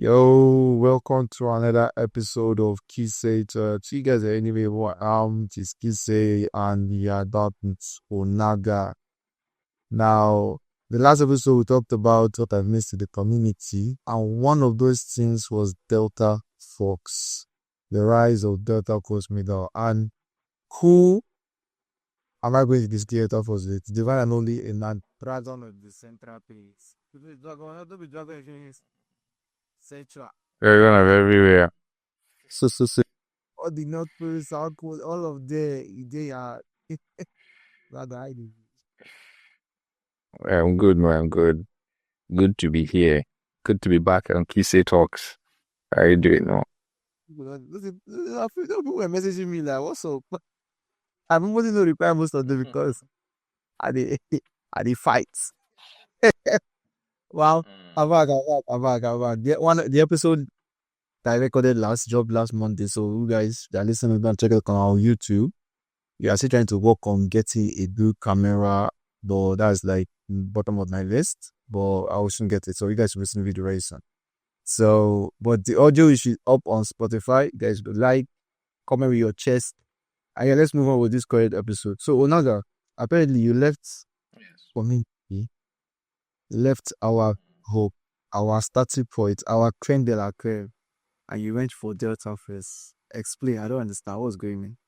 Yo, welcome to another episode of Kise. To you guys anyway, it is Kise and we are back with Onaga. Now, the last episode we talked about what I've missed in the community, and one of those things was Delta Fox, the rise of Delta Force Middle. And who am I going to discuss Delta Force with? The one and only Enan, Dragon of the Central Place. Central. They're gonna everywhere. So. All the North Pole, South Pole, all of they are rather hiding. I'm good, man. I'm good. Good to be here. Good to be back on Kise Talks. How you doing now? People were messaging me like, what's up? I'm almost no reply most of them because I the I the fights. Wow, I'm back. The episode that I recorded dropped last Monday. So you guys that are listening, go and check it on our YouTube. We are still trying to work on getting a good camera, but that's like bottom of my list. But I will soon get it. So you guys will listen to the video very soon. So, but the audio is up on Spotify. You guys will like, comment with your chest. And yeah, let's move on with this current episode. So Onaga, apparently you left community, left our hope, our starting point, our creme de la creme, and you went for Delta first. Explain. I don't understand what's going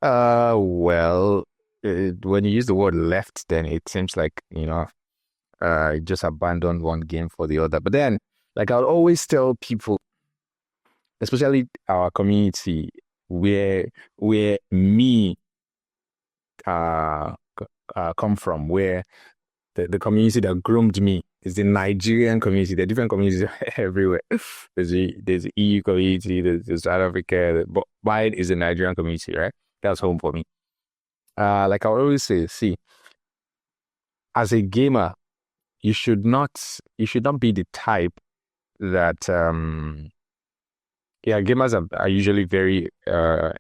on. Well, when you use the word left, then it seems like, you just abandoned one game for the other. But then, like I'll always tell people, especially our community, where me come from, where the community that groomed me is the Nigerian community. There are different communities everywhere. There's the EU community, there's South Africa, but mine is the Nigerian community, right? That's home for me. Like I always say, see, as a gamer, you should not be the type that gamers are usually very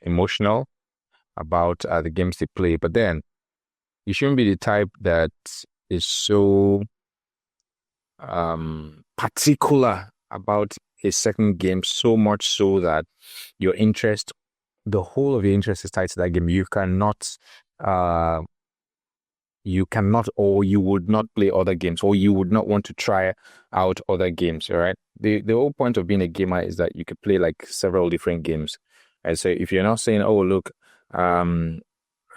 emotional about the games they play, but then you shouldn't be the type that is so particular about a second game, so much so that the whole of your interest is tied to that game. Or you would not play other games, or you would not want to try out other games. All right. The whole point of being a gamer is that you could play like several different games. And so if you're not saying, oh look, I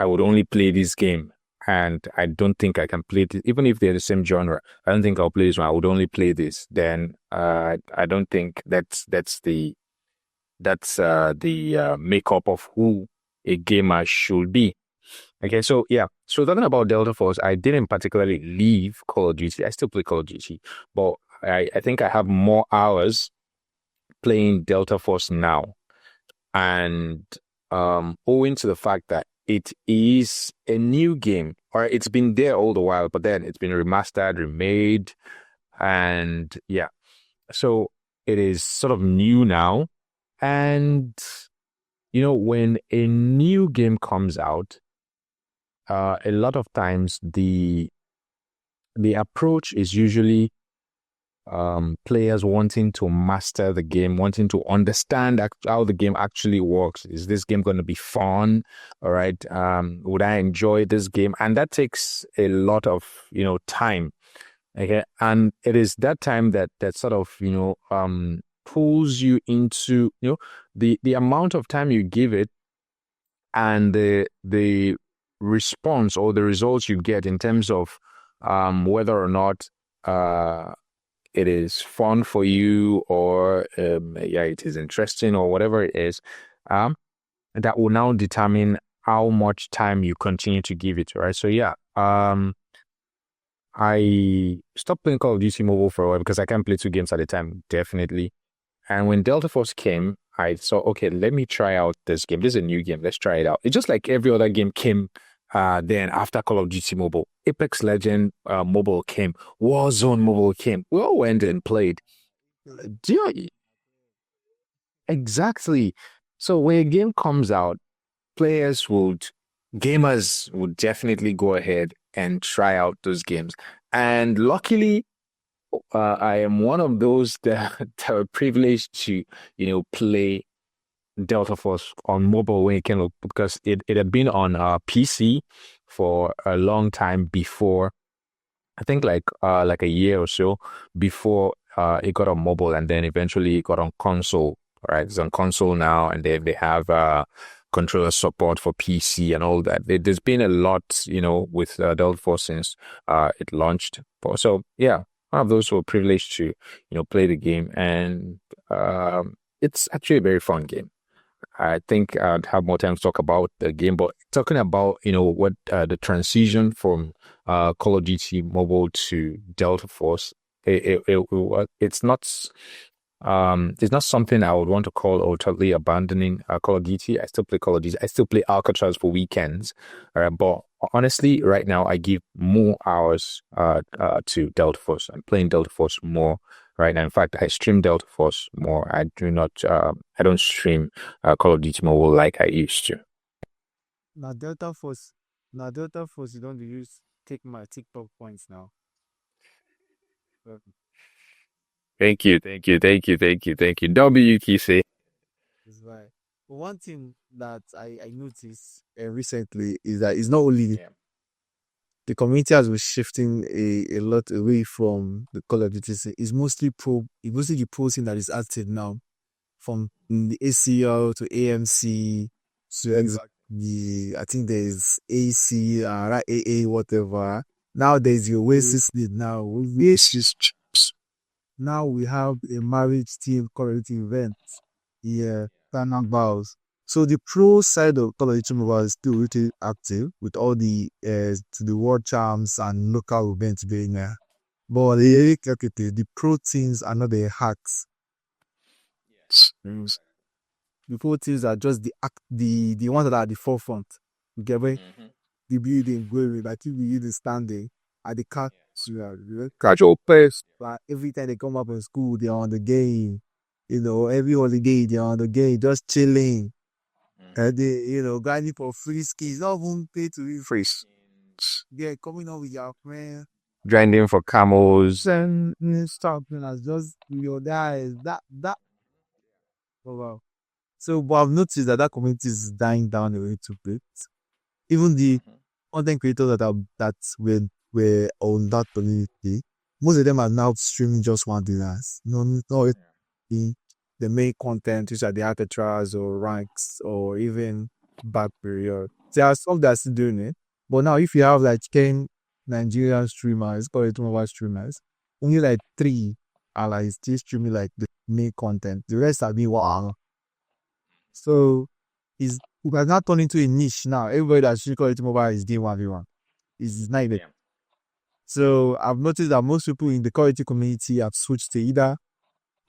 would only play this game, and I don't think I can play this, even if they're the same genre. I don't think I'll play this one. I would only play this. Then I don't think that's the makeup of who a gamer should be. Okay, so yeah. So talking about Delta Force, I didn't particularly leave Call of Duty. I still play Call of Duty, but I think I have more hours playing Delta Force now. And owing to the fact that it is a new game, or it's been there all the while, but then it's been remastered, remade, and yeah. So it is sort of new now. And, when a new game comes out, a lot of times the approach is usually players wanting to master the game, wanting to understand how the game actually works. Is this game going to be fun? All right. Would I enjoy this game? And that takes a lot of, time. Okay. And it is that time that sort of, pulls you into, the amount of time you give it and the response or the results you get in terms of whether or not it is fun for you, or it is interesting, or whatever it is, that will now determine how much time you continue to give it, right? So yeah, I stopped playing Call of Duty Mobile for a while because I can't play two games at a time, definitely. And when Delta Force came, I thought, okay, let me try out this game. This is a new game. Let's try it out. It's just like every other game came then after Call of Duty Mobile. Apex Legend Mobile came. Warzone Mobile came. We all went and played. Exactly. So when a game comes out, gamers would definitely go ahead and try out those games. And luckily, I am one of those that, that are privileged to, play Delta Force on mobile when it came up because it had been on PC for a long time before. I think like a year or so before it got on mobile, and then eventually it got on console. Right, it's on console now, and they have controller support for PC and all that. There's been a lot, with Delta Force since it launched. So yeah, one of those who are privileged to play the game, and it's actually a very fun game. I think I'd have more time to talk about the game, but talking about, what the transition from Call of Duty Mobile to Delta Force, it's not something I would want to call or totally abandoning Call of Duty. I still play Call of Duty. I still play Alcatraz for weekends. But honestly, right now I give more hours to Delta Force. I'm playing Delta Force more right now. In fact, I stream Delta Force more. I don't stream Call of Duty Mobile like I used to. Now Delta Force, you don't use take my TikTok points now. Uh, Thank you, thank you, thank you, thank you, thank you. W Kise. That's why. But one thing that I noticed recently is that it's not only Yeah. the community has been shifting a lot away from the Call of Duty scene. It's mostly the pro scene that is active now, from the ACL to AMC to the I think there's AC, right, AA, whatever. Now there's the Oasis league now. Now we have a marriage team community event. Yeah, Platinum Vows. So the pro side of Call of Duty Mobile is still really active with all the world champs and local events being there. But the pro teams are not the hacks. Mm. The pro teams are just the ones that are at the forefront. You get me? The building going, like the building standing at the cat. Casual players. But every time they come up in school, they're on the game. Every holiday they're on the game, just chilling. And they, grinding for free skis, not even pay to be free. Freeze. Yeah, coming up with your friend Grinding for camos. and stuff, and as just your guys, that. Oh, wow. So, but I've noticed that community is dying down a little bit. Even the content creators that were on that community, most of them are now streaming just one dance. No, the main content, which are the Alcatraz or ranks or even back period. There are some that are still doing it. But now, if you have like 10 Nigerian streamers, call it mobile streamers, only like 3 are like still streaming like the main content. The rest are being wow. So, it has not turned into a niche now. Everybody that's streaming Call it mobile is doing 1v1. It's not even. So, I've noticed that most people in the quality community have switched to either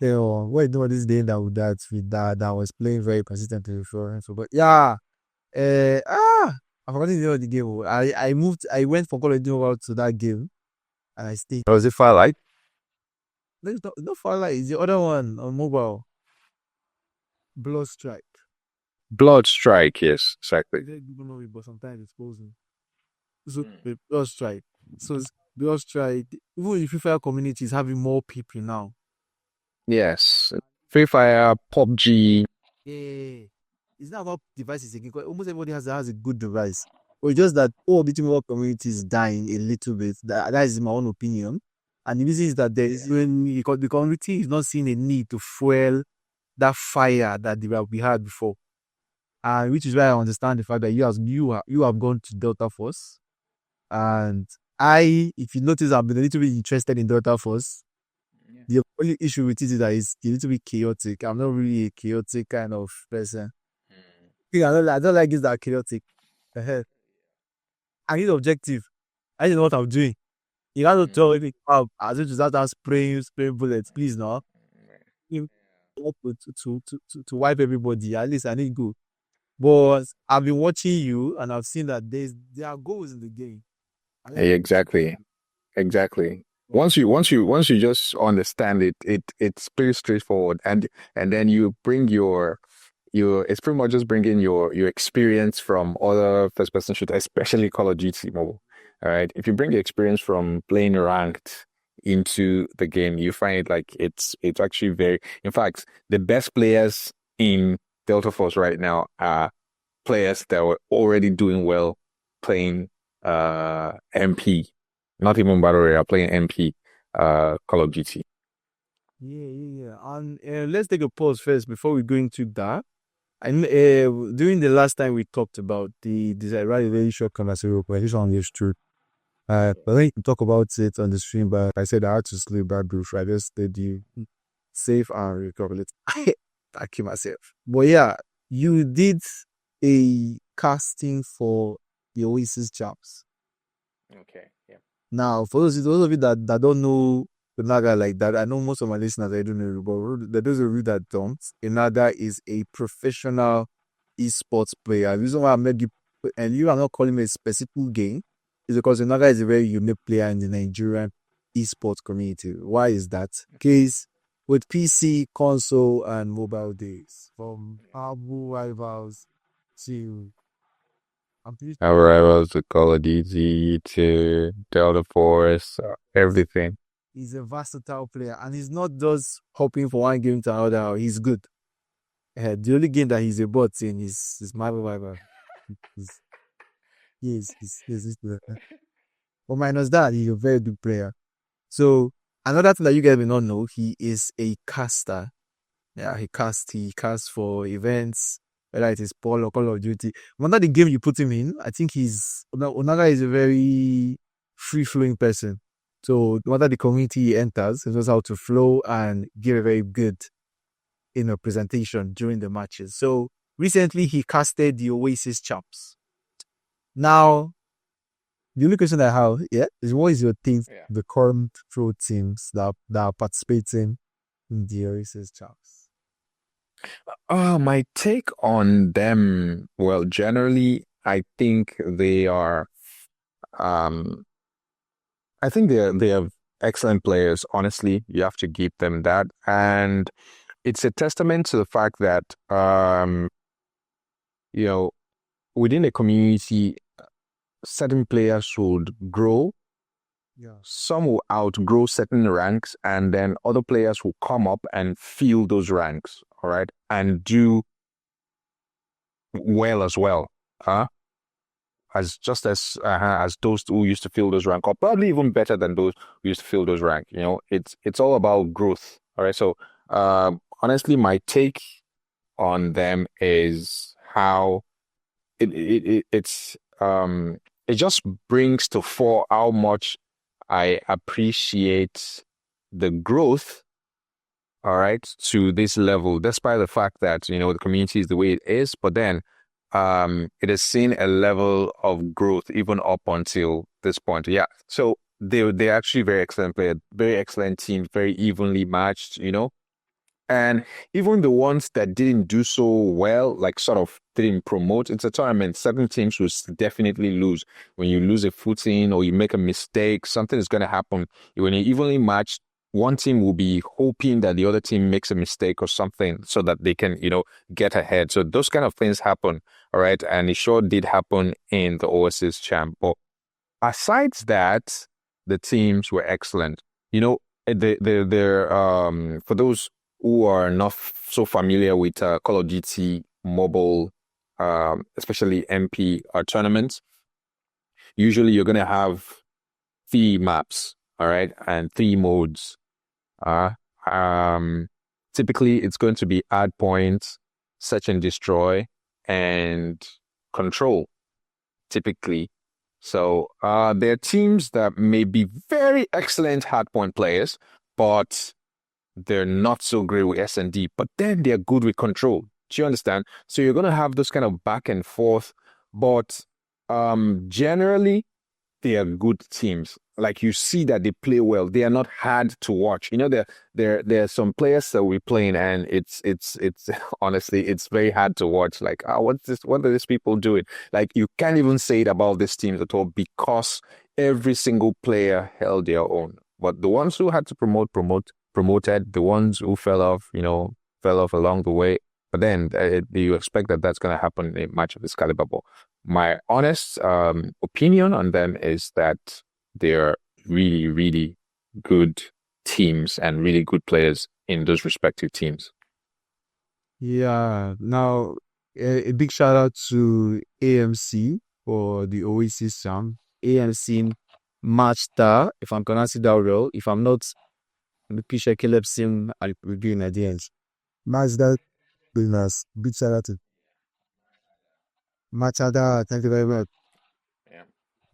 this day that was playing very persistently before. So, but yeah, I forgot the name of the game. I went from Call of Duty Mobile to that game, and I stayed. Was it Firelight? No, it's not Firelight. It's the other one on mobile, Blood Strike. Blood Strike, yes, I exactly. don't even know it, but sometimes it's posing. So the Blood Strike. So Blood Strike. Even the Free Fire community is having more people now. Yes. Free Fire, PUBG. Yeah. It's not about devices again, because almost everybody has a good device. But it's just that all the mobile community is dying a little bit. That is my own opinion. And the reason is that there is when the community is not seeing a need to fuel that fire that we had before. And which is why I understand the fact that you have gone to Delta Force. And if you notice, I've been a little bit interested in Delta Force. The only issue with it is that it's a little bit chaotic. I'm not really a chaotic kind of person. I don't like things that are chaotic. I need objective. I need to know what I'm doing. You got to tell me, as if to start spraying bullets, please, no. You to wipe everybody. At least I need go. But I've been watching you, and I've seen that there are goals in the game. Exactly. Exactly. Once you just understand it's pretty straightforward, and then you bring your it's pretty much just bringing your experience from other first person shooters, especially Call of Duty Mobile. All right. If you bring your experience from playing ranked, into the game, you find it like it's actually very. In fact, the best players in Delta Force right now are players that were already doing well playing MP, not even Battle Royale, playing MP, Call of Duty. Yeah. And let's take a pause first before we go into that. And during the last time we talked about this very short conversation on this truth. But then you talk about it on the stream, but I said I had to sleep that brief. I just did you safe and recover it. I keep myself. But yeah, you did a casting for the Oasis Chaps. Okay, yeah. Now, for those of you that don't know Onaga like that, I know most of my listeners I don't know, but those of you that don't, Onaga is a professional esports player. The reason why I made you, and you are not calling me a specific game, is because Onaga is a very unique player in the Nigerian esports community. Why is that? Because with PC, console, and mobile days, from Abu rivals to I'm pretty sure Our rivals to Call of Duty to Delta Force, everything. he's a versatile player, and he's not just hopping from one game to another. He's good. The only game that he's a bot in is Marvel Rival. He's, he's but minus that, he's a very good player. So another thing that you guys may not know, he is a caster. Yeah, he casts for events, whether it is Paul or Call of Duty. No matter the game you put him in, I think Onaga is a very free flowing person. So no matter the community he enters, he knows how to flow and give a very good presentation during the matches. So recently he casted the Oasis Chaps. Now, the only question I have, is what is your team, the current pro teams that are participating in the Oasis Chaps? My take on them, well, generally, um, I think they are excellent players. Honestly, you have to give them that, and it's a testament to the fact that within a community, certain players would grow. Yeah. Some will outgrow certain ranks, and then other players will come up and fill those ranks, all right, and do well as well. As those who used to fill those ranks, or probably even better than those who used to fill those ranks. It's all about growth. All right. So honestly, my take on them is how it just brings to fore how much I appreciate the growth, all right, to this level, despite the fact that, the community is the way it is, but then it has seen a level of growth even up until this point. Yeah. So they're actually very excellent player, very excellent team, very evenly matched, And even the ones that didn't do so well, like sort of didn't promote into a tournament, certain teams will definitely lose. When you lose a footing or you make a mistake, something is going to happen. When you're evenly matched, one team will be hoping that the other team makes a mistake or something so that they can, get ahead. So those kind of things happen, all right? And it sure did happen in the Oasis champ. But aside that, the teams were excellent. They're for those who are not so familiar with Call of Duty mobile, especially MP tournaments, usually you're going to have 3 maps, all right, and 3 modes. Typically, it's going to be add points, search and destroy, and control, typically. So there are teams that may be very excellent hardpoint players, but they're not so great with S&D, but then they're good with control. Do you understand? So you're going to have those kind of back and forth, but generally, they are good teams. Like you see that they play well. They are not hard to watch. There are some players that we're playing, and it's honestly, it's very hard to watch. Like, what's this? What are these people doing? Like, you can't even say it about these teams at all because every single player held their own. But the ones who had to promoted. The ones who fell off along the way. But then you expect that that's going to happen in a match of this caliber. But my honest opinion on them is that they're really, really good teams and really good players in those respective teams. Yeah. Now, a big shout out to AMC for the Oasis sound. AMC Matchstar, if I'm pronouncing that well. If I'm not, Pisha Caleb Sim, I'll be in at the end. Mazda Business. Big shout out to Machada. Thank you very much. Yeah.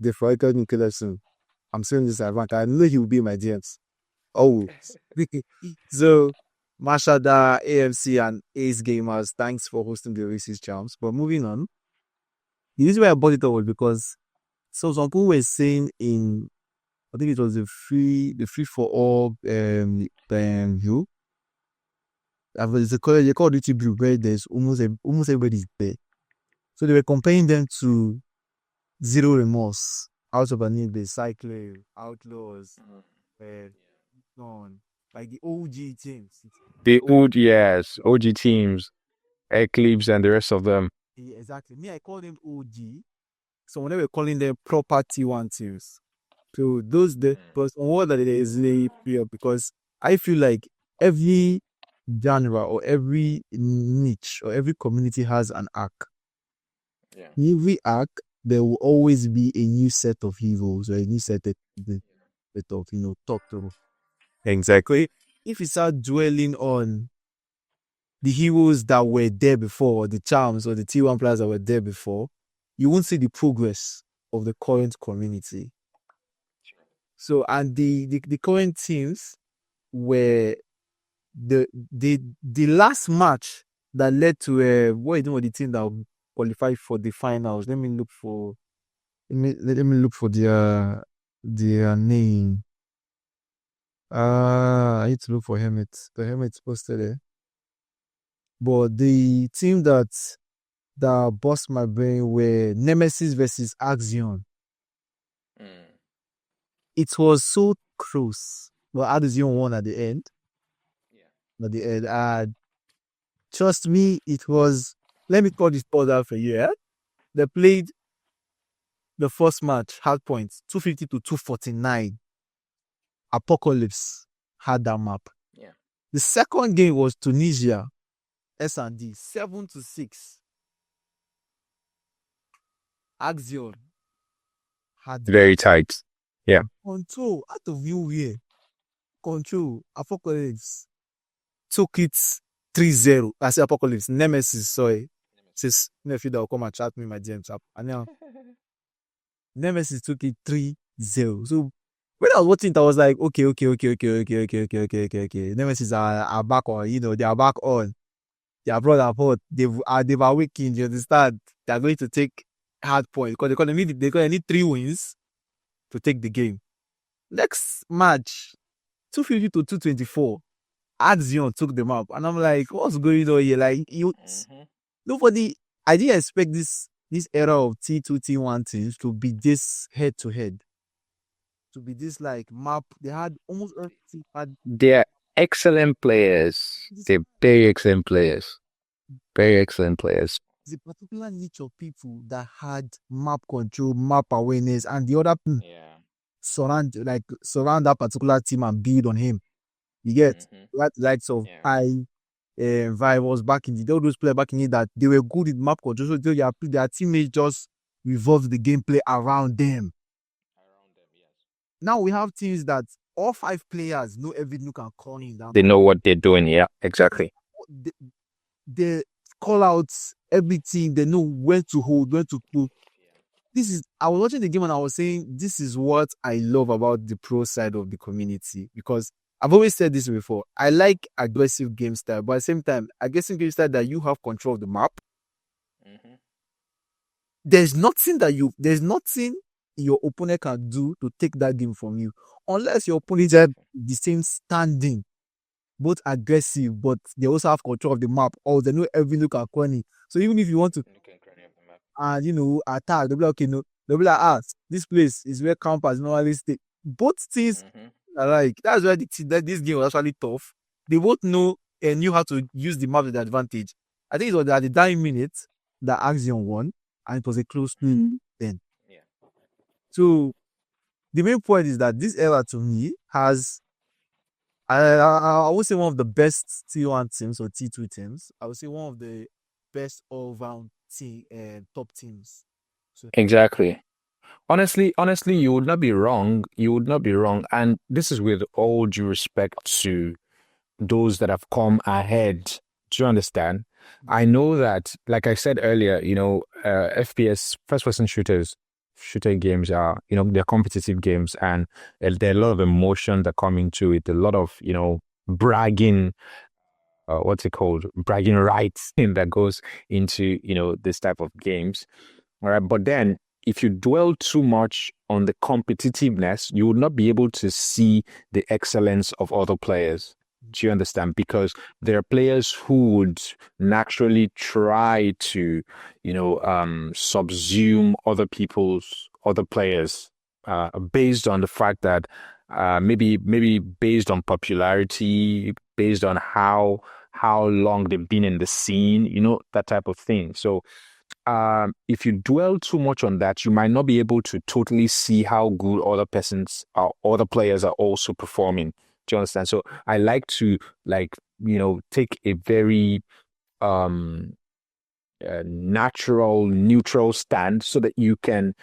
The fighter in Caleb Sim. I'm saying this advance. I know he will be in my DMs. Oh, so Mashada, AMC, and Ace Gamers, thanks for hosting the Oasis Charms. But moving on, the reason why I brought it up was because some people were saying in, I think it was the free for all you. It's a college, they call it group where there's almost everybody's there. So they were comparing them to Zero Remorse, Out of a Need, the Cycler, Outlaws, on like the OG teams. The old, yes, OG teams, Eclipse and the rest of them. Yeah, exactly. Me, I call them OG. So when they were calling them proper T1 teams. So those but on what that is really clear because I feel like every genre or every niche or every community has an arc. Yeah. In every arc, there will always be a new set of heroes or a new set of talk to. Exactly. If you start dwelling on the heroes that were there before, or the charms or the T1 players that were there before, you won't see the progress of the current community. So, and the current teams were the last match that led to what you know the team that qualified for the finals. Let me look for their name. I need to look for Helmet. The Helmet's posted there. But the team that bust my brain were Nemesis versus Axion. It was so close. But Axion won at the end. Yeah. At the end. Trust me, it was. Let me call this pause out for you. Yeah? They played the first match, hard points, 250 to 249. Apocalypse had that map. Yeah. The second game was Tunisia, S&D, 7-6. Axion had very tight. Yeah. Control out of nowhere. Control Apocalypse took it 3-0. I say Apocalypse Nemesis. Sorry, says nephew that will come and chat me in my DM chat. And now Nemesis took it 3-0. So when I was watching it, I was like, okay. Nemesis are back on. They are back on. They are brought apart. They've awakened. You understand? They are going to take hard points because they need 3 wins to take the game. Next match, 250 to 224. Axion took them up, and I'm like, what's going on here? Like nobody. I didn't expect this era of T2 T1 teams to be this head to head. To be this like map. They had almost they're excellent players. They're very excellent players. Very excellent players. The particular niche of people that had map control, map awareness, and the other surround that particular team and build on him. You get likes of Vibe was back in all those players back in it that they were good with map control, so their teammates just revolved the gameplay around them. Now we have teams that all 5 players know every nook and corner down. They know what they're doing. Yeah, exactly. They call out everything. They know when to hold, when to pull. I was watching the game and I was saying, this is what I love about the pro side of the community, because I've always said this before. I like aggressive game style, but at the same time, aggressive game style that you have control of the map. There's nothing your opponent can do to take that game from you, unless your opponent have the same standing, both aggressive, but they also have control of the map, or they know every look at corner. So even if you want to and attack, they'll be like, okay, no, they'll be like, this place is where campers normally stay. Both things are like, that's why this game was actually tough. They both know and knew how to use the map to their advantage. I think it was at the dying minute that Axion won, and it was a close then. So the main point is that this era to me has I would say one of the best T1 teams or T2 teams. I would say one of the best all-round top teams. So Exactly. Honestly, you would not be wrong. You would not be wrong. And this is with all due respect to those that have come ahead. Do you understand? I know that, like I said earlier, FPS, first person shooter games are, they're competitive games, and there are a lot of emotion that come into it, a lot of, bragging, what's it called? Bragging rights that goes into, this type of games. All right. But then if you dwell too much on the competitiveness, you will not be able to see the excellence of other players. Do you understand? Because there are players who would naturally try to, subsume other players, based on the fact that, maybe based on popularity, based on how long they've been in the scene, that type of thing. So, if you dwell too much on that, you might not be able to totally see how good other players are also performing. Do you understand? So I like to, like, take a very um natural, neutral stand so that you can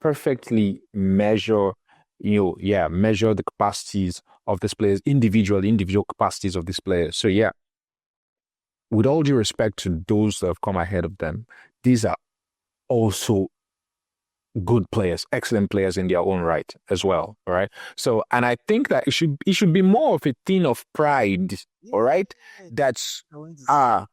perfectly measure, measure the capacities of these players, individual capacities of these players. So yeah, with all due respect to those that have come ahead of them, these are also good players, excellent players in their own right as well. All right. So, and I think that it should be more of a thing of pride. All right. yeah, That's I want to say. ah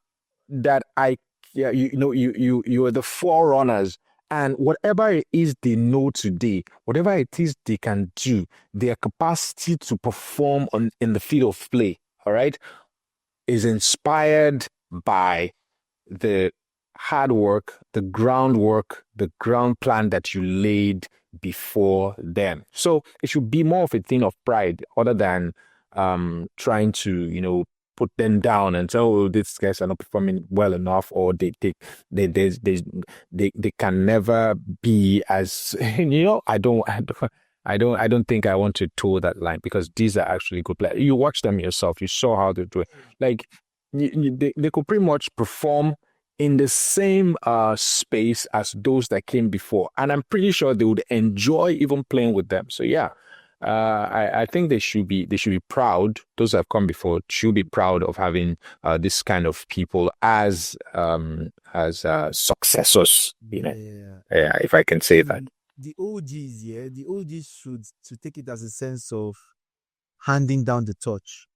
that I yeah, you are the forerunners. And whatever it is they know today, whatever it is they can do, their capacity to perform in the field of play, all right, is inspired by the hard work, the groundwork, the ground plan that you laid before them. So it should be more of a thing of pride other than trying to, put them down and say, oh, these guys are not performing well enough, or they can never be as I don't think I want to toe that line, because these are actually good players. You watch them yourself, you saw how they do it. Like, they could pretty much perform in the same space as those that came before, and I'm pretty sure they would enjoy even playing with them. So yeah, I think they should be proud. Those that have come before should be proud of having this kind of people as successors. Yeah. Yeah, if I can say that. The OGs, the OGs should take it as a sense of handing down the torch.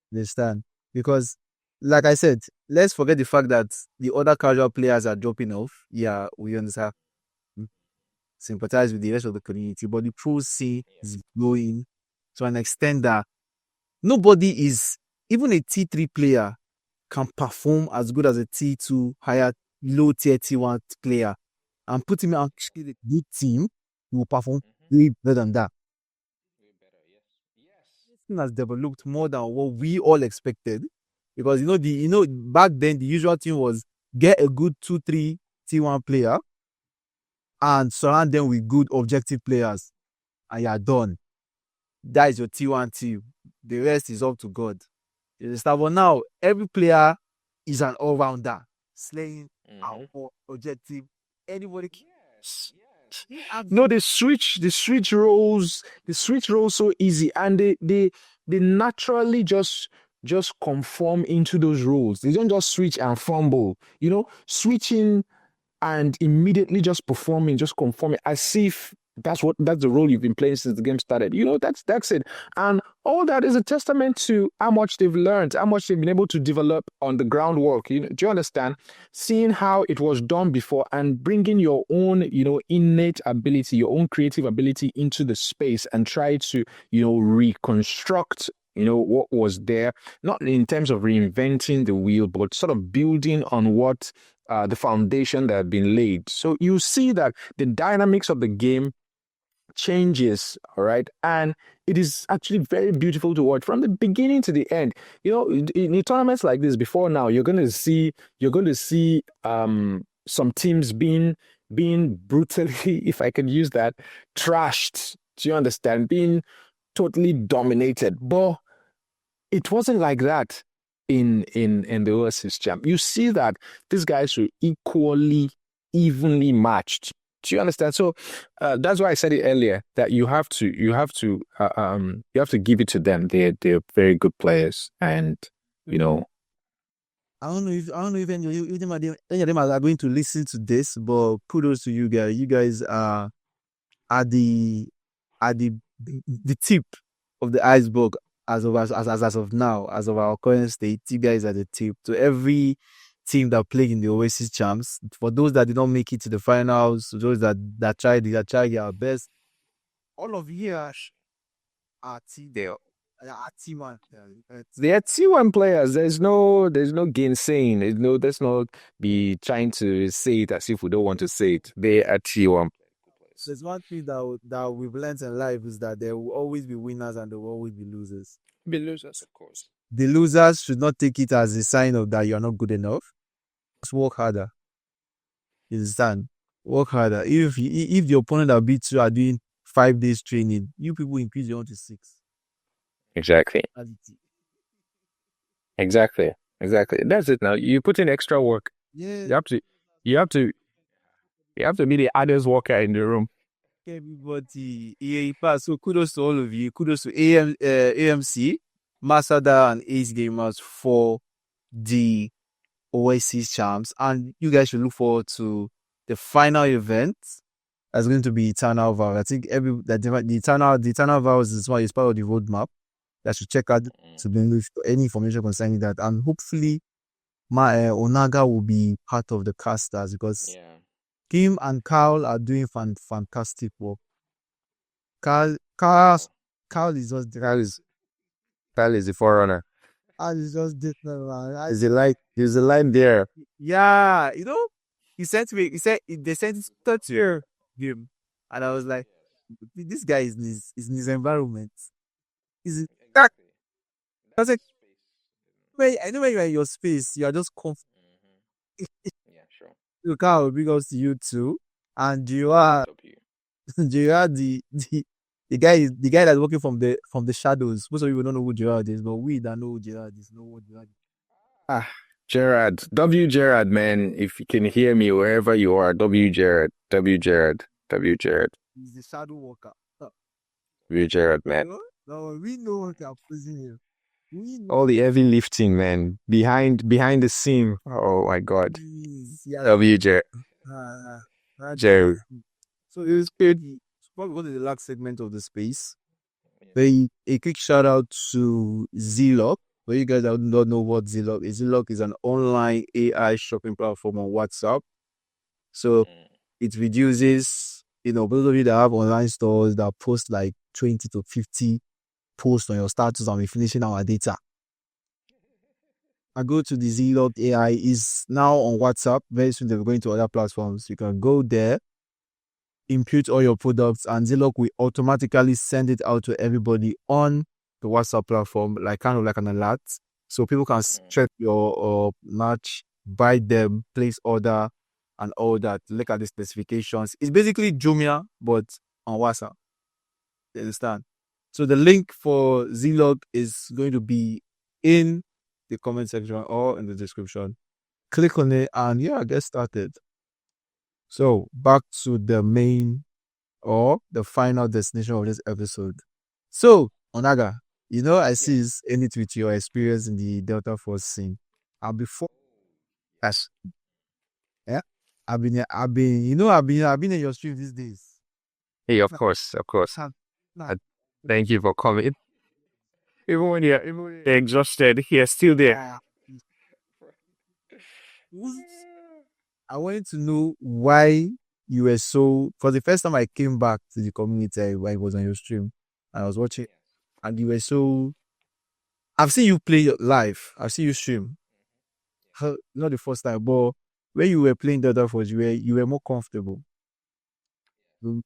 You understand? Because, like I said, let's forget the fact that the other casual players are dropping off. Yeah, we understand. mm, Sympathize with the rest of the community, but the pro scene is growing to an extent that nobody is, even a T3 player can perform as good as a T2 higher low tier T1 player, and put him on actually a good team, he will perform way better than that. This thing has developed more than what we all expected, because back then the usual thing was get a good 2-3 T1 player and surround them with good objective players, and you're done. That is your T1 team. The rest is up to God. You understand? But now every player is an all-rounder, slaying our objective. Anybody can. They have No, they switch roles so easy, and they naturally just conform into those roles. They don't just switch and fumble, switching and immediately just performing, just conforming, as if that's the role you've been playing since the game started. That's it. And all that is a testament to how much they've learned, how much they've been able to develop on the groundwork. Do you understand? Seeing how it was done before and bringing your own, innate ability, your own creative ability into the space, and try to, reconstruct, what was there, not in terms of reinventing the wheel, but sort of building on what the foundation that had been laid. So you see that the dynamics of the game changes, all right, and it is actually very beautiful to watch from the beginning to the end. In tournaments like this, before now, you're going to see some teams being being brutally, if I can use that, trashed. Do you understand? Being totally dominated. But it wasn't like that in the Oasis Champ. You see that these guys were evenly matched. Do you understand? So that's why I said it earlier that you have to give it to them. They're very good players, and you know, I don't know if any of them are going to listen to this, but kudos to you guys. You guys are at the tip of the iceberg as of now, as of our current state. You guys are at the tip. To every team that played in the Oasis Champs, for those that did not make it to the finals, those that tried their best, all of you are team there. Are team one. they are T1 players. There's no gainsaying. Let's not be trying to say it as if we don't want to say it. They are T1 players. There's one thing that we've learned in life is that there will always be winners and there will always be losers. Be losers, of course. The losers should not take it as a sign of that you're not good enough. Just work harder. You understand? Work harder. If the opponent that beats you are doing 5 days training, you people increase your own to 6. Exactly. That's it. Exactly. That's it now. You put in extra work. Yeah. You have to you have to you have to be the hardest worker in the room. Everybody, EA Pass. So kudos to all of you. Kudos to AMC, Masada, and Ace Gamers for the Oasis Champs. And you guys should look forward to the final event. That's going to be Eternal Vow. I think the Eternal Vows is part of the roadmap. That should check out to bring any information concerning that. And hopefully, my Onaga will be part of the casters because Kim and Carl are doing fantastic work. Carl is just Kyle is the forerunner. Carl is just different, man. There's a line there. Yeah, he sent me. He said they sent his third year game, and I was like, this guy is in his environment. Is I was like, I know when you're in your space, you are just comfortable. Yeah, sure. You Carl, big ups to you too, and you are Gerard, the guy that's working from the shadows. Most of you don't know who Gerard is, but we that know who Gerard is know what Gerard is. Gerard. W. Gerard, man. If you can hear me wherever you are, W. Gerard. W. Gerard. W. Gerard. He's the shadow worker. W. Gerard, man. No, we know what they're posing here. We know. All the heavy lifting, man. Behind the scene. Oh my God. Yeah. W. Gerard. Gerard. So it was good. Probably go to the last segment of the space. A quick shout out to Zlock. For you guys that don't know what Zlock is, Zlock is an online AI shopping platform on WhatsApp. So it reduces, those of you that have online stores that post like 20 to 50 posts on your status and we're finishing our data. I go to the Zlock AI is now on WhatsApp. Very soon they're going to other platforms. You can go there, input all your products, and Zlock will automatically send it out to everybody on the WhatsApp platform, kind of like an alert. So people can check your match, buy them, place order, and all that. Look at the specifications. It's basically Jumia, but on WhatsApp. You understand? So the link for Zlock is going to be in the comment section or in the description. Click on it and get started. So back to the main or the final destination of this episode. So Onaga, I see is any with your experience in the Delta Force scene. And before that's I've been in your stream these days. Hey, of course. Thank you for coming. Even when you're exhausted, you're still there. I wanted to know why you were so. For the first time, I came back to the community when I was on your stream. I was watching, and you were so. I've seen you play live. I've seen you stream. Not the first time, but when you were playing Delta Force, you were more comfortable.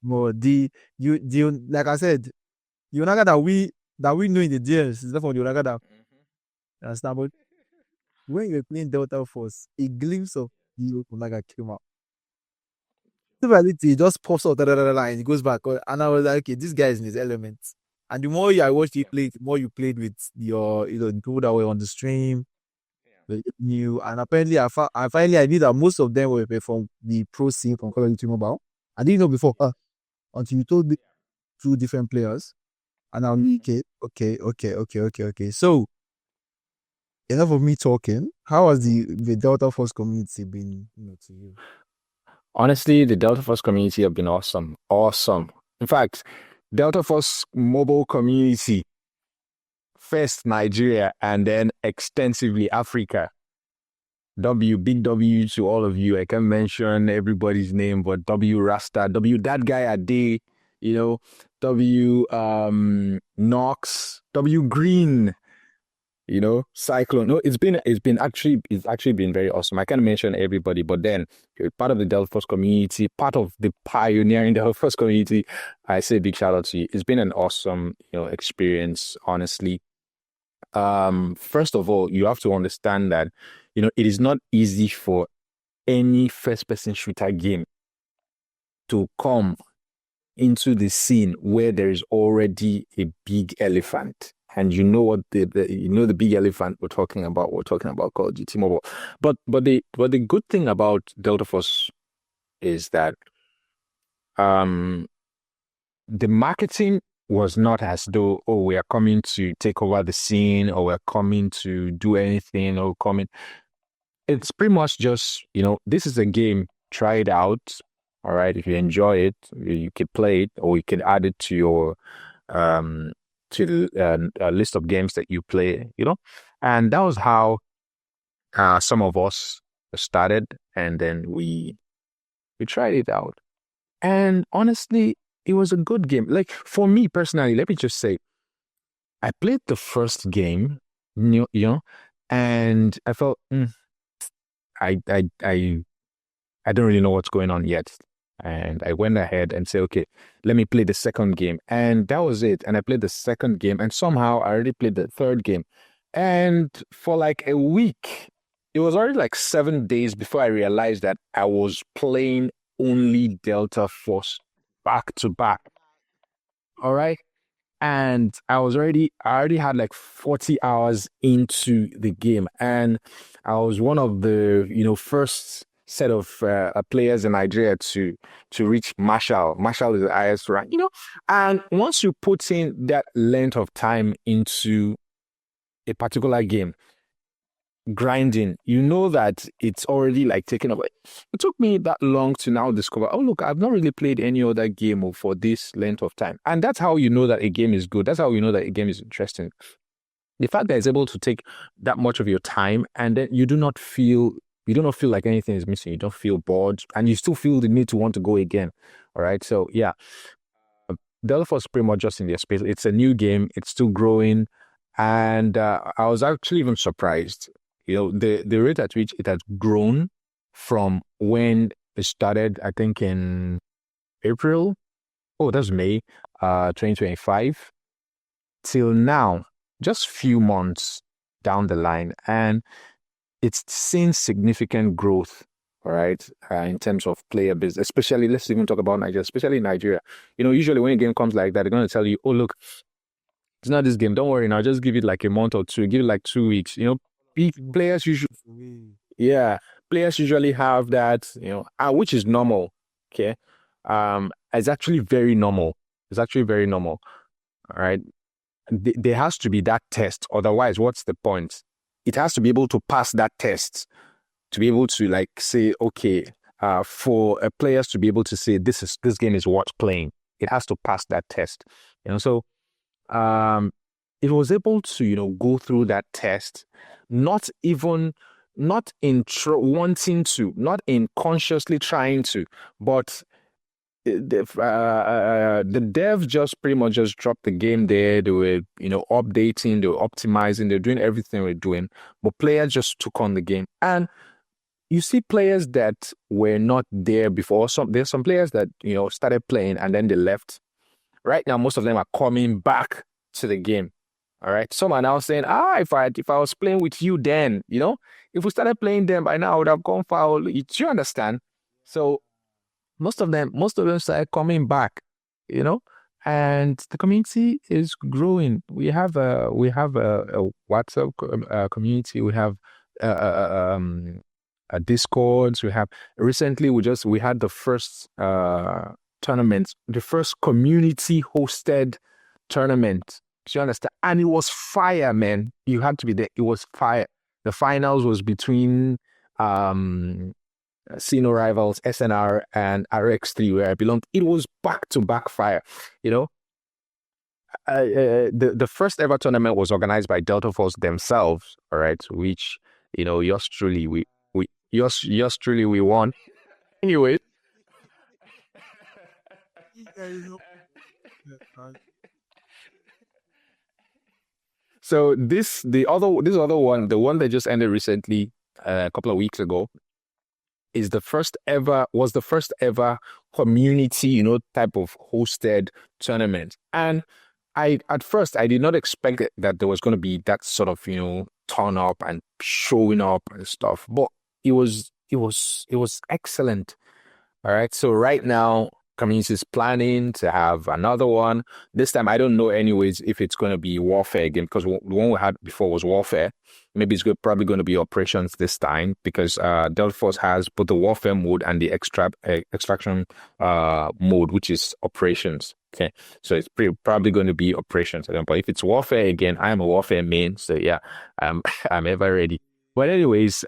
More like I said, the Onaga that we know in the DMs is not from the Onaga that understand. But when you were playing Delta Force, a glimpse of the Onaga came out. little by little, he just pops up, and he goes back. And I was like, okay, this guy is in his element. And the more I watched you play, the more you played with your, the people that were on the stream, the new, and apparently I finally I knew that most of them were from the pro scene from Call of Duty Mobile. I didn't know before, until you told me two different players, and I'm like, okay. So enough of me talking. How has the Delta Force community been, to you? Honestly, the Delta Force community have been awesome. Awesome. In fact, Delta Force mobile community, first Nigeria and then extensively Africa. Big W to all of you. I can't mention everybody's name, but W Rasta, W that guy Ade, W Knox, W Green, Cyclone. No, it's actually been very awesome. I can't mention everybody, but then you're part of the Delta Force community, part of the pioneering Delta Force community. I say big shout out to you. It's been an awesome, experience, honestly. First of all, you have to understand that, it is not easy for any first-person shooter game to come into the scene where there is already a big elephant. And you know what the big elephant we're talking about. We're talking about Call of Duty Mobile. But the good thing about Delta Force is that the marketing was not as though, oh, we are coming to take over the scene, or we're coming to do anything, or coming. It's pretty much just, this is a game, try it out. All right. If you enjoy it, you can play it, or you can add it to your list of games that you play, and that was how some of us started, and then we tried it out. And honestly, it was a good game. Like, for me personally, let me just say, I played the first game, and I felt, I don't really know what's going on yet. And I went ahead and said, okay, let me play the second game. And that was it. And I played the second game, and somehow I already played the third game. And for like a week, it was already like 7 days before I realized that I was playing only Delta Force back to back. All right. And I already had like 40 hours into the game. And I was one of the, first set of players in Nigeria to reach Marshall. Marshall is the highest rank, And once you put in that length of time into a particular game, grinding, you know that it's already like taken over. It took me that long to now discover, oh, look, I've not really played any other game for this length of time. And that's how you know that a game is good. That's how you know that a game is interesting. The fact that it's able to take that much of your time, and then you do not feel like anything is missing. You don't feel bored, and you still feel the need to want to go again. All right. So yeah, Delta Force is pretty much just in their space. It's a new game. It's still growing. And I was actually even surprised, the rate at which it has grown from when it started, I think in April. Oh, that's May 2025 till now, just few months down the line. And it's seen significant growth, all right, in terms of player base, especially, let's even talk about Nigeria, especially Nigeria. Usually when a game comes like that, they're going to tell you, oh, look, it's not this game. Don't worry now. Just give it like a month or two. Give it like 2 weeks. Players usually, players usually have that, which is normal. Okay. It's actually very normal. It's actually very normal. All right. There has to be that test. Otherwise, what's the point? It has to be able to pass that test to be able to like say, okay, for players to be able to say this game is worth playing. It has to pass that test. So it was able to, go through that test, not in wanting to, not in consciously trying to, but the devs just pretty much just dropped the game there. They were, updating, they were optimizing, they're doing everything we're doing, but players just took on the game. And you see players that were not there before. There's some players that, started playing and then they left. Right now, most of them are coming back to the game. All right. Some are now saying, if I was playing with you then, if we started playing them by now, I would have gone foul. Do you understand? So most of them started coming back, and the community is growing. We have a WhatsApp community. We have uh, uh, um, a Discords. We have recently we had the first tournament, the first community hosted tournament. Do you understand? And it was fire, man. You had to be there. It was fire. The finals was between Sino rivals SNR and RX3 where I belonged. It was back to back fire. You know, the first ever tournament was organized by Delta Force themselves. All right, which yours truly yours truly we won. Anyway, so this other one, the one that just ended recently, a couple of weeks ago, was the first ever community, type of hosted tournament. And at first I did not expect that there was going to be that sort of, turn up and showing up and stuff. But it was excellent. All right. So right now, community is planning to have another one. This time, I don't know, anyways, if it's going to be warfare again, because the one we had before was warfare. Maybe it's probably going to be operations this time, because Delta Force has both the warfare mode and the extraction mode, which is operations. Okay, so it's probably going to be operations again. But if it's warfare again, I am a warfare main, so yeah, I'm ever ready. But anyways,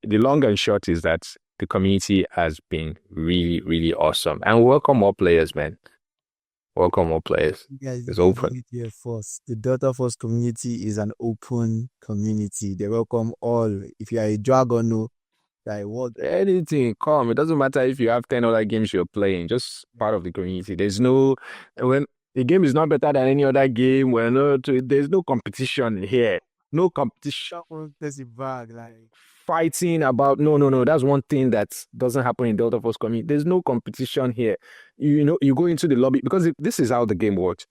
the long and short is that the community has been really, really awesome. And welcome more players, man. Welcome more players. Guys, It's open. here first. The Delta Force community is an open community. They welcome all. If you are a dragon, no, like what? Anything, come. It doesn't matter if you have 10 other games you're playing, just part of the community. When the game is not better than any other game, there's no competition here. No competition. There's a bag, like Fighting about no. That's one thing that doesn't happen in Delta Force community. There's no competition here. You go into the lobby because this is how the game works.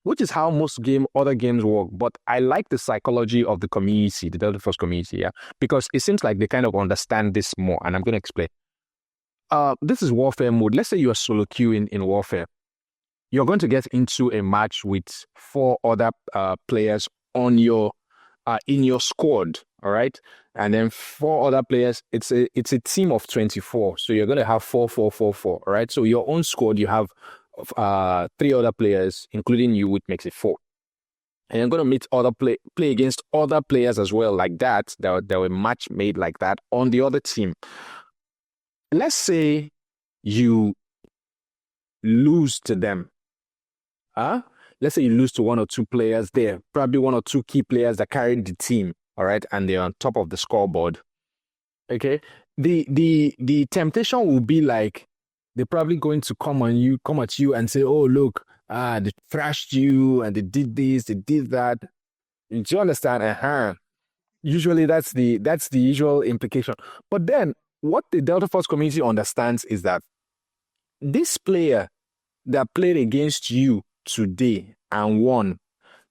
Which is how most other games work. But I like the psychology of the community, the Delta Force community, yeah, because it seems like they kind of understand this more, and I'm going to explain. This is warfare mode. Let's say you are solo queuing in warfare. You're going to get into a match with 4 other players in your squad, all right? And then 4 other players. It's a team of 24. So you're going to have 4, 4, 4, 4, all right? So your own squad, you have 3 other players, including you, which makes it 4. And you're going to meet play against other players as well, like that. There were match made like that on the other team. Let's say you lose to them. Let's say you lose to 1 or 2 players there, probably 1 or 2 key players that carried the team, all right, and they're on top of the scoreboard. Okay, the temptation will be like they're probably going to come at you and say, "Oh, look, they thrashed you and they did this, they did that." Do you understand? Usually that's the usual implication. But then what the Delta Force community understands is that this player that played against you today and won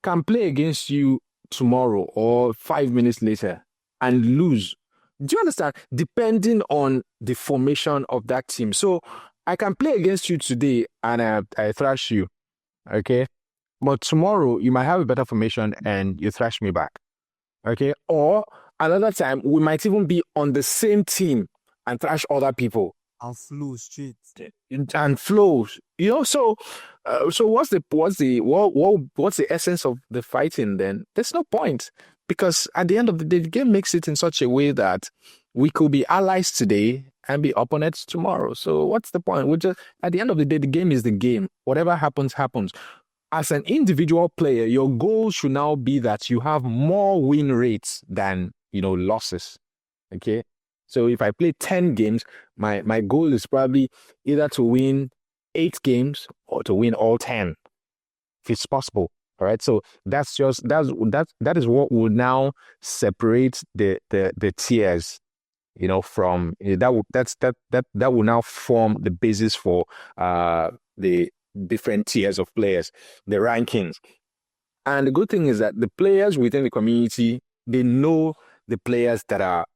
can play against you tomorrow or 5 minutes later and lose. Do you understand? Depending on the formation of that team. So I can play against you today and I thrash you, okay? But tomorrow you might have a better formation and you thrash me back, okay? Or another time we might even be on the same team and thrash other people. And flow straight. And flows, so what's the essence of the fighting then? There's no point, because at the end of the day, the game makes it in such a way that we could be allies today and be opponents tomorrow. So what's the point? At the end of the day, the game is the game. Whatever happens. As an individual player, your goal should now be that you have more win rates than losses. Okay. So if I play 10 games, my goal is probably either to win 8 games or to win all 10, if it's possible. All right. So that is what will now separate the tiers, from that will now form the basis for the different tiers of players, the rankings. And the good thing is that the players within the community, they know the players that are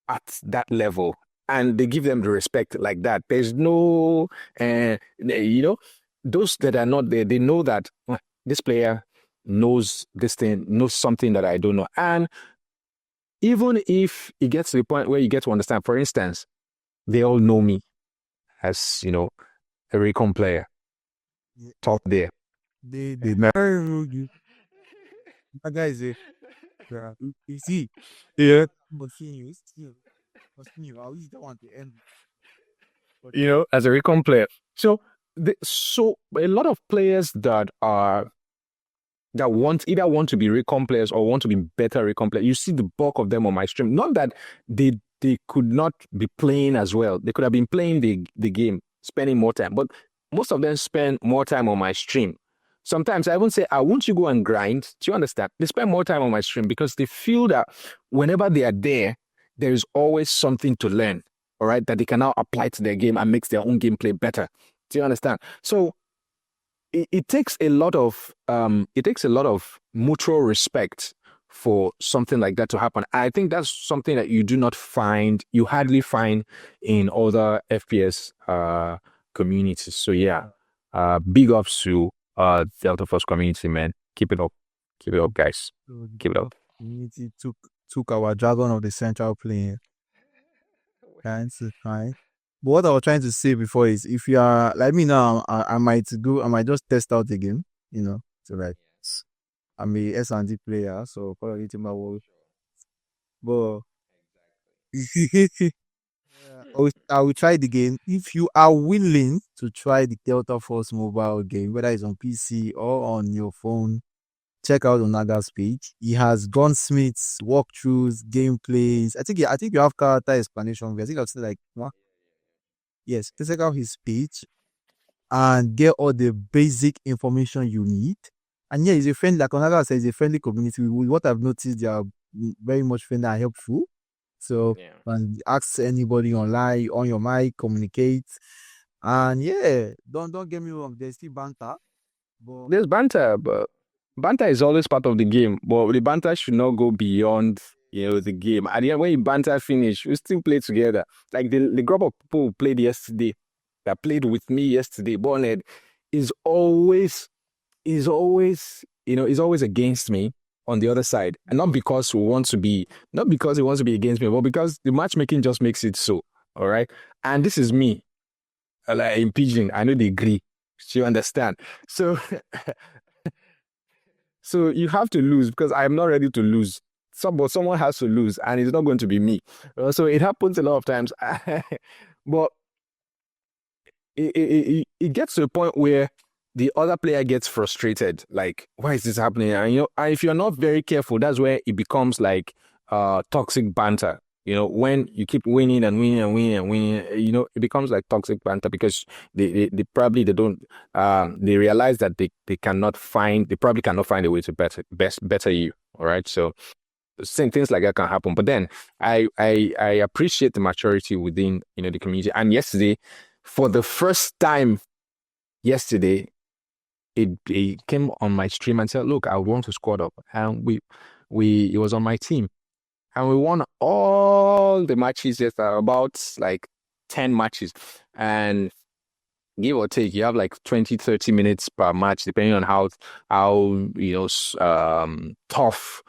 at that level. and they give them the respect like that. There's no, those that are not there, they know that this player knows this thing, knows something that I don't know. And even if it gets to the point where you get to understand, for instance, they all know me as, a recon player, Yeah. top there. They never you. That guy is a yeah. You see, yeah. Continue. I wish that one to end. But As a recon player. So a lot of players that want to be recon players or want to be better recon players. You see the bulk of them on my stream. Not that they could not be playing as well. They could have been playing the game, spending more time. But most of them spend more time on my stream. Sometimes I won't say, won't you go and grind? Do you understand? They spend more time on my stream because they feel that whenever they are there is always something to learn. All right, that they can now apply to their game and makes their own gameplay better. Do you understand? So it takes a lot of mutual respect for something like that to happen. I think that's something that you hardly find in other FPS communities. So yeah, big ups to Delta Force community, man. Keep it up, guys. so Keep it up. community took our dragon of the central plane. Trying to find. But what I was trying to say before is, if you are like me now, I might just test out the game, So like, I'm a S&D player, so Call of Duty Mobile. But I will try the game. If you are willing to try the Delta Force mobile game, whether it's on PC or on your phone, check out Onaga's page. He has gunsmiths, walkthroughs, gameplays. I think you have character explanation. I think I'll say like, what? Yes, check out his page and get all the basic information you need. And yeah, he's a friend, like Onaga says, he's a friendly community. With what I've noticed, they are very much friendly and helpful. So, Yeah. and ask anybody online, on your mic, communicate. And yeah, don't get me wrong, there's still banter. But There's banter, but banter is always part of the game. But the banter should not go beyond, the game. At the end, when you banter finish, we still play together. Like the group of people who played yesterday, that played with me yesterday, Bonnet, is always, is always against me on the other side. And not because not because he wants to be against me, but because the matchmaking just makes it so. All right. And this is me. Like in Pigeon, I know they agree. You understand? So so you have to lose because I am not ready to lose. Someone has to lose, and it's not going to be me. So it happens a lot of times. But it gets to a point where the other player gets frustrated. Like, why is this happening? And and if you're not very careful, that's where it becomes like toxic banter. When you keep winning and winning and winning and winning, it becomes like toxic banter because they probably they don't they realize that they probably cannot find a way to better you. All right. So same things like that can happen. But then I appreciate the maturity within the community. And yesterday, for the first time yesterday, it came on my stream and said, "Look, I want to squad up," and it was on my team, and we won all the matches. Yes, about like 10 matches, and give or take, you have like 20-30 minutes per match, depending on how tough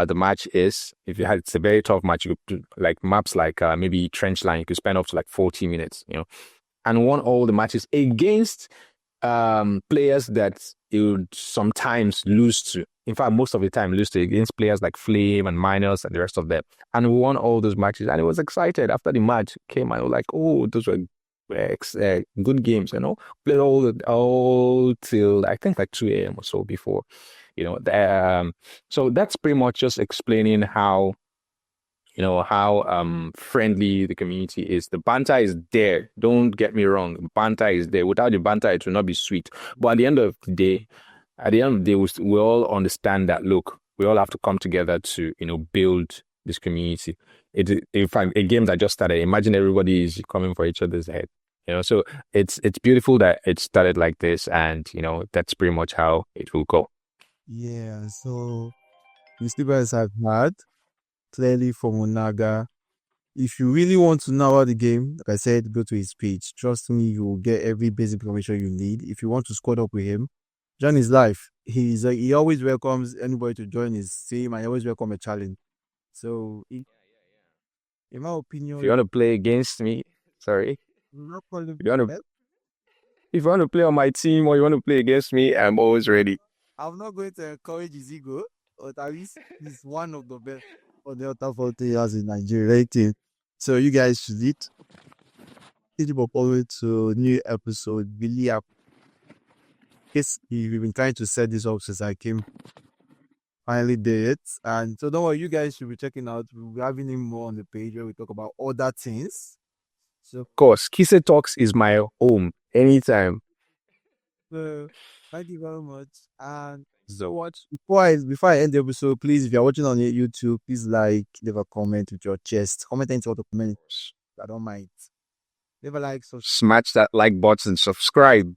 the match is. If it's a very tough match, you could do like maps like maybe trench line, you could spend up to like 40 minutes, and won all the matches against players that you would sometimes lose to. In fact, most of the time lose to against players like Flame and Miners and the rest of them. And we won all those matches. And it was excited. After the match came, I was like, oh, those were good games, Played all till I think like 2 a.m. or so before, so that's pretty much just explaining how friendly the community is. The banter is there. Don't get me wrong. The banter is there. Without the banter, it will not be sweet. But at the end of the day, we all understand that, look, we all have to come together to, build this community. In fact, a game that just started, imagine everybody is coming for each other's head. So it's beautiful that it started like this, and that's pretty much how it will go. yeah, so the sleepers I've had clearly from Onaga, If you really want to know about the game, like I said, go to his page. Trust me, you will get every basic information you need. If you want to squad up with him, join his life. He always welcomes anybody to join his team, and he always welcome a challenge. So, in my If you opinion, want to play against me, sorry. I'm not calling If you want to, well, if you want to play on my team or you want to play against me, I'm always ready. I'm not going to encourage his ego, but at least he's one of the best for the other 40 years in Nigeria. Right? So you guys should eat. Thank you for following to new episode. Really, guess we've been trying to set this up since I came. Finally did it. And so don't worry, you guys should be checking out. We'll be having him more on the page where we talk about other things. So, Of course, Kise Talks is my home anytime. thank you very much. And So watch before I end the episode, please, if you're watching on YouTube, please leave a comment with your chest. Comment anything to comment. I don't mind. Leave a like, subscribe. smash that like button, subscribe.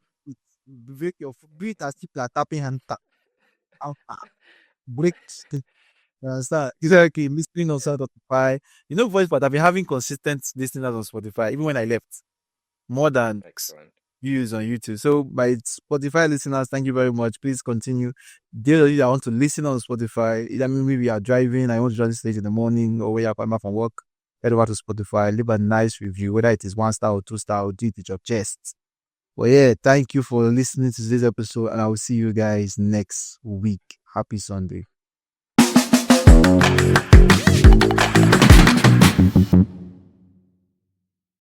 Break your breathe as people are tapping and tap. Break. You understand? You say, okay, listening on Spotify. You know, voice, but I've been having consistent listeners on Spotify, even when I left, more than Excellent. views on YouTube. So, my Spotify listeners, thank you very much. Please continue. Those of you that want to listen on Spotify, either maybe you are driving, I want to join this late in the morning, or when you're coming back from work, head over to Spotify, leave a nice review, whether it is 1 star or 2 star, or do it with your chest. Well, yeah, thank you for listening to this episode, and I will see you guys next week. Happy Sunday.